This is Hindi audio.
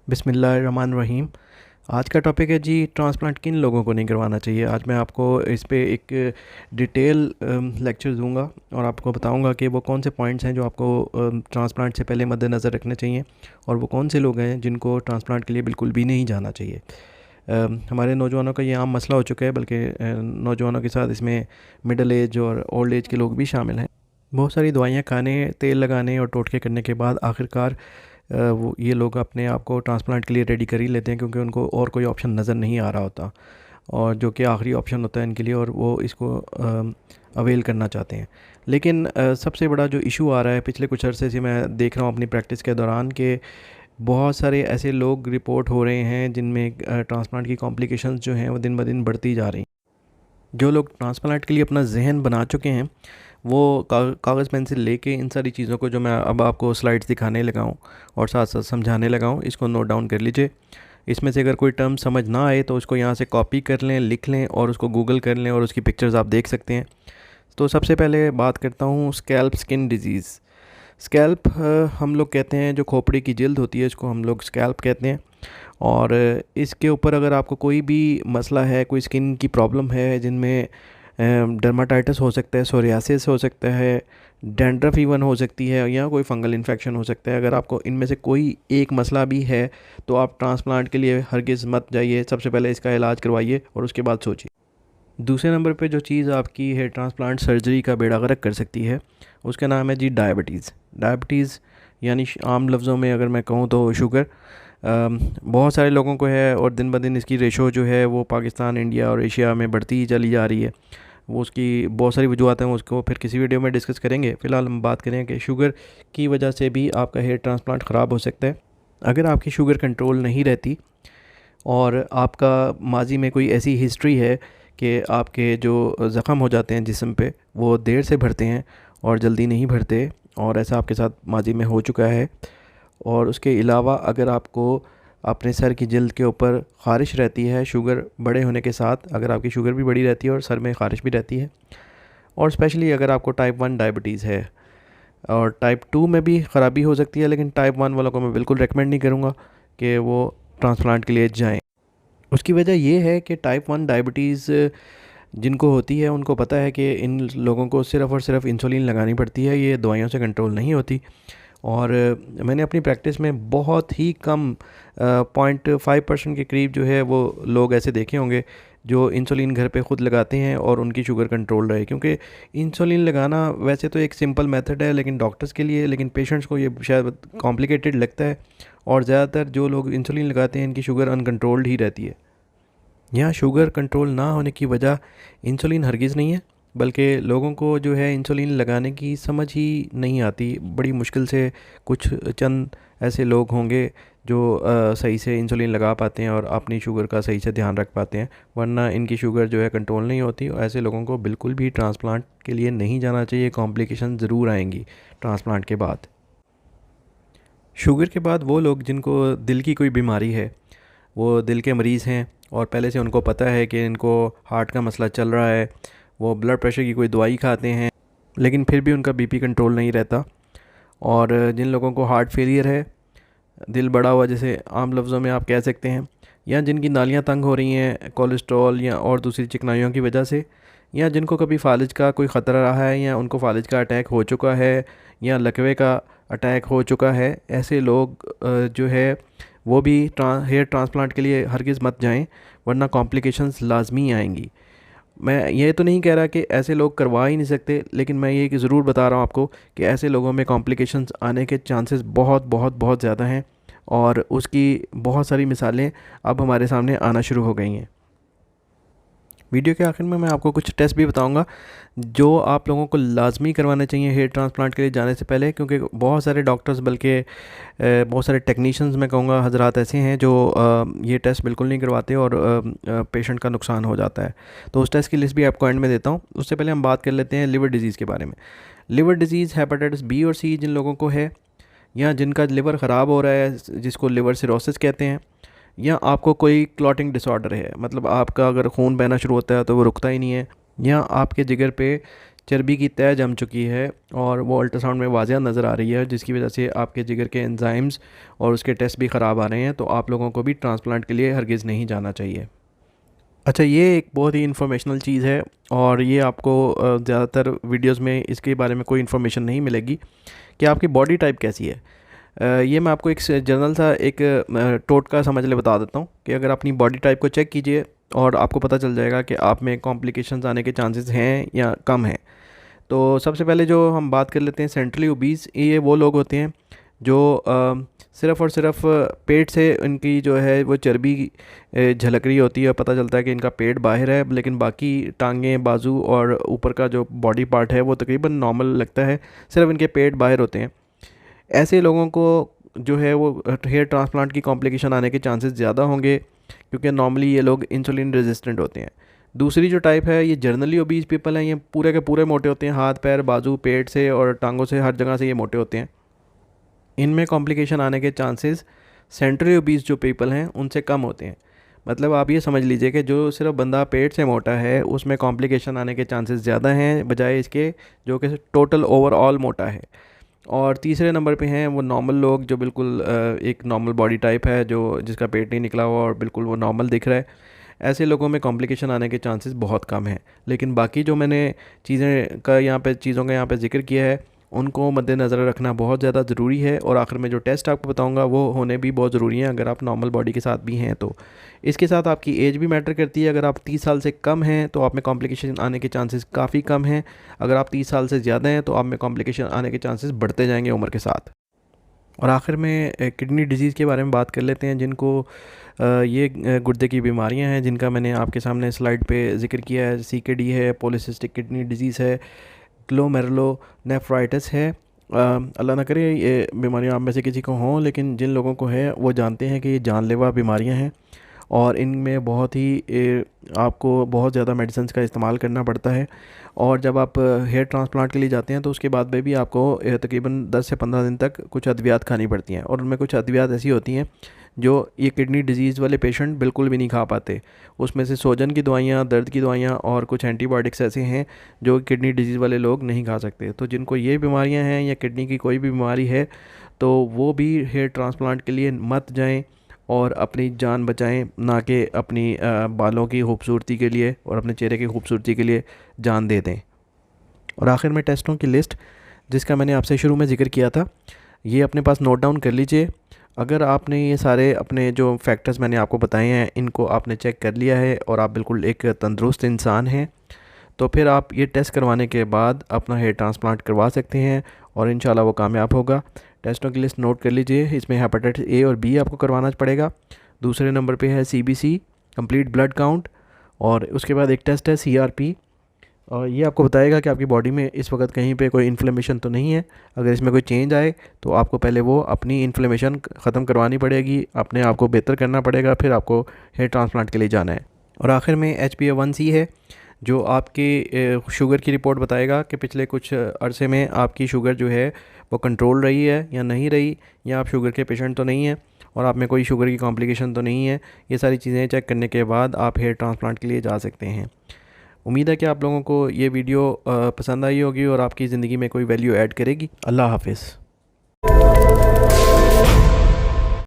बिस्मिल्लाहिर्रहमानिर्रहीम। आज का टॉपिक है जी, ट्रांसप्लांट किन लोगों को नहीं करवाना चाहिए। आज मैं आपको इस पे एक डिटेल लेक्चर दूंगा और आपको बताऊंगा कि वो कौन से पॉइंट्स हैं जो आपको ट्रांसप्लांट से पहले मद्देनज़र रखने चाहिए और वो कौन से लोग हैं जिनको ट्रांसप्लांट के लिए बिल्कुल भी नहीं जाना चाहिए। हमारे नौजवानों का ये आम मसला हो चुका है, बल्कि नौजवानों के साथ इसमें मिडल एज और ओल्ड एज के लोग भी शामिल हैं। बहुत सारी दवाइयाँ खाने, तेल लगाने और टोटके करने के बाद आखिरकार वो ये लोग अपने आप को ट्रांसप्लांट के लिए रेडी कर ही लेते हैं, क्योंकि उनको और कोई ऑप्शन नज़र नहीं आ रहा होता, और जो कि आखिरी ऑप्शन होता है इनके लिए, और वो इसको अवेल करना चाहते हैं। लेकिन सबसे बड़ा जो इशू आ रहा है पिछले कुछ अरसे से मैं देख रहा हूँ अपनी प्रैक्टिस के दौरान, कि बहुत सारे ऐसे लोग रिपोर्ट हो रहे हैं जिनमें ट्रांसप्लांट की कॉम्प्लिकेशंस जो हैं वो दिन ब दिन बढ़ती जा रही हैं। जो लोग ट्रांसप्लांट के लिए अपना जहन बना चुके हैं वो कागज़ पेंसिल लेके इन सारी चीज़ों को, जो मैं अब आपको स्लाइड्स दिखाने लगा हूँ और साथ साथ समझाने लगा हूँ, इसको नोट डाउन कर लीजिए। इसमें से अगर कोई टर्म समझ ना आए तो उसको यहाँ से कॉपी कर लें, लिख लें और उसको गूगल कर लें और उसकी पिक्चर्स आप देख सकते हैं। तो सबसे पहले बात करता हूँ स्कैल्प स्किन डिजीज़। स्कैल्प हम लोग कहते हैं, जो खोपड़ी की जिल्द होती है इसको हम लोग स्कैल्प कहते हैं। और इसके ऊपर अगर आपको कोई भी मसला है, कोई स्किन की प्रॉब्लम है जिनमें डर्माटाइटिस हो सकता है, सोरियासिस हो सकता है, डैंड्रफ इवन हो सकती है, या कोई फंगल इन्फेक्शन हो सकता है, अगर आपको इनमें से कोई एक मसला भी है तो आप ट्रांसप्लांट के लिए हरगिज़ मत जाइए। सबसे पहले इसका इलाज करवाइए और उसके बाद सोचिए। दूसरे नंबर पे जो चीज़ आपकी हेयर ट्रांसप्लांट सर्जरी का बेड़ा गर्क कर सकती है उसका नाम है जी डायबिटीज़। डायबिटीज़ यानी आम लफ्ज़ों में अगर मैं कहूँ तो शुगर। बहुत सारे लोगों को है और दिन ब दिन इसकी रेशो जो है वो पाकिस्तान, इंडिया और एशिया में बढ़ती ही चली जा रही है। वो उसकी बहुत सारी वजूहत हैं, उसको फिर किसी वीडियो में डिस्कस करेंगे। फ़िलहाल हम बात करें कि शुगर की वजह से भी आपका हेयर ट्रांसप्लांट ख़राब हो सकता है। अगर आपकी शुगर कंट्रोल नहीं रहती और आपका माजी में कोई ऐसी हिस्ट्री है कि आपके जो ज़ख़म हो जाते हैं जिस्म पे, वो देर से भरते हैं और जल्दी नहीं भरते, और ऐसा आपके साथ माजी में हो चुका है, और उसके अलावा अगर आपको अपने सर की जल्द के ऊपर ख़ारिश रहती है शुगर बड़े होने के साथ, अगर आपकी शुगर भी बड़ी रहती है और सर में ख़ारिश भी रहती है, और स्पेशली अगर आपको टाइप 1 डायबिटीज़ है, और टाइप 2 में भी ख़राबी हो सकती है, लेकिन टाइप 1 वालों को मैं बिल्कुल रेकमेंड नहीं करूँगा कि वो ट्रांसप्लांट के लिए जाएँ। उसकी वजह ये है कि टाइप 1 डायबिटीज़ जिनको होती है उनको पता है कि इन लोगों को सिर्फ़ और सिर्फ इंसुलिन लगानी पड़ती है, ये दवाइयों से कंट्रोल नहीं होती। और मैंने अपनी प्रैक्टिस में बहुत ही कम 0.5% के करीब जो है वो लोग ऐसे देखे होंगे जो इंसुलिन घर पे ख़ुद लगाते हैं और उनकी शुगर कंट्रोल रहे। क्योंकि इंसुलिन लगाना वैसे तो एक सिंपल मेथड है लेकिन डॉक्टर्स के लिए, लेकिन पेशेंट्स को ये शायद कॉम्प्लिकेटेड लगता है, और ज़्यादातर जो लोग इंसुलिन लगाते हैं इनकी शुगर अनकंट्रोल्ड ही रहती है। यहाँ शुगर कंट्रोल ना होने की वजह इंसुलिन हरगिज़ नहीं है, बल्कि लोगों को जो है इंसुलिन लगाने की समझ ही नहीं आती। बड़ी मुश्किल से कुछ चंद ऐसे लोग होंगे जो सही से इंसुलिन लगा पाते हैं और अपनी शुगर का सही से ध्यान रख पाते हैं, वरना इनकी शुगर जो है कंट्रोल नहीं होती। और ऐसे लोगों को बिल्कुल भी ट्रांसप्लांट के लिए नहीं जाना चाहिए। कॉम्प्लिकेशन ज़रूर आएंगी ट्रांसप्लांट के बाद। शुगर के बाद वो लोग जिनको दिल की कोई बीमारी है, वो दिल के मरीज़ हैं और पहले से उनको पता है कि इनको हार्ट का मसला चल रहा है, वो ब्लड प्रेशर की कोई दवाई खाते हैं लेकिन फिर भी उनका बीपी कंट्रोल नहीं रहता, और जिन लोगों को हार्ट फेलियर है, दिल बड़ा हुआ जैसे आम लफ्ज़ों में आप कह सकते हैं, या जिनकी नालियाँ तंग हो रही हैं कोलेस्ट्रॉल या और दूसरी चिकनाइयों की वजह से, या जिनको कभी फालिज का कोई ख़तरा रहा है, या उनको फालिज का अटैक हो चुका है, या लकवे का अटैक हो चुका है, ऐसे लोग जो है वो भी हेयर ट्रांसप्लांट के लिए हरगिज़ मत जाएं, वरना कॉम्प्लिकेशंस लाजमी आएंगी। मैं ये तो नहीं कह रहा कि ऐसे लोग करवा ही नहीं सकते, लेकिन मैं ये कि ज़रूर बता रहा हूँ आपको कि ऐसे लोगों में कॉम्प्लिकेशंस आने के चांसेस बहुत बहुत बहुत ज़्यादा हैं, और उसकी बहुत सारी मिसालें अब हमारे सामने आना शुरू हो गई हैं। वीडियो के आखिर में मैं आपको कुछ टेस्ट भी बताऊंगा जो आप लोगों को लाजमी करवाने चाहिए हेयर ट्रांसप्लांट के लिए जाने से पहले, क्योंकि बहुत सारे डॉक्टर्स, बल्कि बहुत सारे टेक्नीशियंस मैं कहूँगा हजरात ऐसे हैं जो ये टेस्ट बिल्कुल नहीं करवाते और पेशेंट का नुकसान हो जाता है। तो उस टेस्ट की लिस्ट भी आपको एंड में देता हूँ। उससे पहले हम बात कर लेते हैं लिवर डिजीज़ के बारे में। लिवर डिजीज़ हेपेटाइटिस बी और सी जिन लोगों को है, या जिनका लिवर ख़राब हो रहा है जिसको लिवर सिरोसिस कहते हैं, या आपको कोई क्लॉटिंग डिसऑर्डर है, मतलब आपका अगर खून बहना शुरू होता है तो वो रुकता ही नहीं है, या आपके जिगर पे चर्बी की तह जम चुकी है और वो अल्ट्रासाउंड में वाज़िया नज़र आ रही है, जिसकी वजह से आपके जिगर के एंजाइम्स और उसके टेस्ट भी ख़राब आ रहे हैं, तो आप लोगों को भी ट्रांसप्लांट के लिए हरगिज़ नहीं जाना चाहिए। अच्छा, ये एक बहुत ही इन्फॉर्मेशनल चीज़ है और ये आपको ज़्यादातर वीडियोस में इसके बारे में कोई इन्फॉर्मेशन नहीं मिलेगी कि आपकी बॉडी टाइप कैसी है। ये मैं आपको एक जनरल सा एक टोटका समझ ले बता देता हूँ कि अगर अपनी बॉडी टाइप को चेक कीजिए और आपको पता चल जाएगा कि आप में कॉम्प्लिकेशंस आने के चांसेस हैं या कम हैं। तो सबसे पहले जो हम बात कर लेते हैं सेंट्रली ओबीस, ये वो लोग होते हैं जो सिर्फ़ और सिर्फ पेट से इनकी जो है वो चर्बी झलक रही होती है, पता चलता है कि इनका पेट बाहर है, लेकिन बाकी टांगें, बाजू और ऊपर का जो बॉडी पार्ट है वो तकरीबन नॉर्मल लगता है, सिर्फ इनके पेट बाहर होते हैं। ऐसे लोगों को जो है वो हेयर ट्रांसप्लांट की कॉम्प्लिकेशन आने के चांसेस ज़्यादा होंगे, क्योंकि नॉर्मली ये लोग इंसुलिन रेजिस्टेंट होते हैं। दूसरी जो टाइप है, ये जर्नली ओबीज पीपल हैं, ये पूरे के पूरे मोटे होते हैं, हाथ पैर बाजू पेट से और टांगों से हर जगह से ये मोटे होते हैं। इनमें कॉम्प्लिकेशन आने के चांसेस सेंट्रली ओबीज जो पीपल हैं उनसे कम होते हैं। मतलब आप ये समझ लीजिए कि जो सिर्फ बंदा पेट से मोटा है उसमें कॉम्प्लिकेशन आने के चांसेस ज़्यादा हैं बजाय इसके जो कि टोटल ओवरऑल मोटा है। और तीसरे नंबर पे हैं वो नॉर्मल लोग, जो बिल्कुल एक नॉर्मल बॉडी टाइप है, जो जिसका पेट नहीं निकला हुआ और बिल्कुल वो नॉर्मल दिख रहा है। ऐसे लोगों में कॉम्प्लिकेशन आने के चांसेस बहुत कम हैं। लेकिन बाकी जो मैंने चीज़ों का यहाँ पे जिक्र किया है, उनको मद्देनज़र रखना बहुत ज़्यादा ज़रूरी है। और आखिर में जो टेस्ट आपको बताऊंगा वो होने भी बहुत ज़रूरी हैं अगर आप नॉर्मल बॉडी के साथ भी हैं तो। इसके साथ आपकी एज भी मैटर करती है। अगर आप 30 साल से कम हैं तो आप में कॉम्प्लिकेशन आने के चांसेस काफ़ी कम हैं। अगर आप 30 साल से ज़्यादा हैं तो आप में कॉम्प्लिकेशन आने के चांसेस बढ़ते जाएंगे उम्र के साथ। और आखिर में किडनी डिजीज़ के बारे में बात कर लेते हैं, जिनको ये गुर्दे की बीमारियां हैं, जिनका मैंने आपके सामने स्लाइड पे ज़िक्र किया है। सीकेडी है, पॉलीसिस्टिक किडनी डिजीज़ है, ग्लोमेरुलोनेफ्राइटिस है। अल्लाह ना करे ये बीमारियां आप में से किसी को हों, लेकिन जिन लोगों को है वो जानते हैं कि ये जानलेवा बीमारियां हैं और इनमें बहुत ही आपको बहुत ज़्यादा मेडिसिन का इस्तेमाल करना पड़ता है। और जब आप हेयर ट्रांसप्लांट के लिए जाते हैं तो उसके बाद में भी आपको तकरीबन 10 से 15 दिन तक कुछ अद्वियात खानी पड़ती हैं, और उनमें कुछ अद्वियात ऐसी होती हैं जो ये किडनी डिजीज़ वाले पेशेंट बिल्कुल भी नहीं खा पाते। उसमें से सोजन की दवाइयाँ, दर्द की दवाइयाँ और कुछ एंटीबायोटिक्स ऐसे हैं जो किडनी डिजीज़ वाले लोग नहीं खा सकते। तो जिनको ये बीमारियाँ हैं या किडनी की कोई भी बीमारी है तो वो भी हेयर ट्रांसप्लांट के लिए मत जाएं और अपनी जान बचाएं, ना कि अपनी बालों की खूबसूरती के लिए और अपने चेहरे की खूबसूरती के लिए जान दे दें। और आखिर में टेस्टों की लिस्ट, जिसका मैंने आपसे शुरू में ज़िक्र किया था, ये अपने पास नोट डाउन कर लीजिए। अगर आपने ये सारे अपने जो फैक्टर्स मैंने आपको बताए हैं इनको आपने चेक कर लिया है और आप बिल्कुल एक तंदुरुस्त इंसान हैं, तो फिर आप ये टेस्ट करवाने के बाद अपना हेयर ट्रांसप्लांट करवा सकते हैं और इंशाल्लाह वो कामयाब होगा। टेस्टों की लिस्ट नोट कर लीजिए। इसमें हेपेटाइटिस ए और बी आपको करवाना पड़ेगा। दूसरे नंबर पे है सीबीसी, कंप्लीट ब्लड काउंट, और उसके बाद एक टेस्ट है सीआरपी, और ये आपको बताएगा कि आपकी बॉडी में इस वक्त कहीं पे कोई इन्फ्लेमेशन तो नहीं है। अगर इसमें कोई चेंज आए तो आपको पहले वो अपनी इन्फ्लेमेशन ख़त्म करवानी पड़ेगी, अपने आप को बेहतर करना पड़ेगा, फिर आपको हेयर ट्रांसप्लांट के लिए जाना है। और आखिर में HbA1c है, जो आपकी शुगर की रिपोर्ट बताएगा कि पिछले कुछ अरसे में आपकी शुगर जो है वो कंट्रोल रही है या नहीं रही, या आप शुगर के पेशेंट तो नहीं हैं और आप में कोई शुगर की कॉम्प्लिकेशन तो नहीं है। ये सारी चीज़ें चेक करने के बाद आप हेयर ट्रांसप्लांट के लिए जा सकते हैं। उम्मीद है कि आप लोगों को ये वीडियो पसंद आई होगी और आपकी ज़िंदगी में कोई वैल्यू ऐड करेगी। अल्लाह हाफिज़।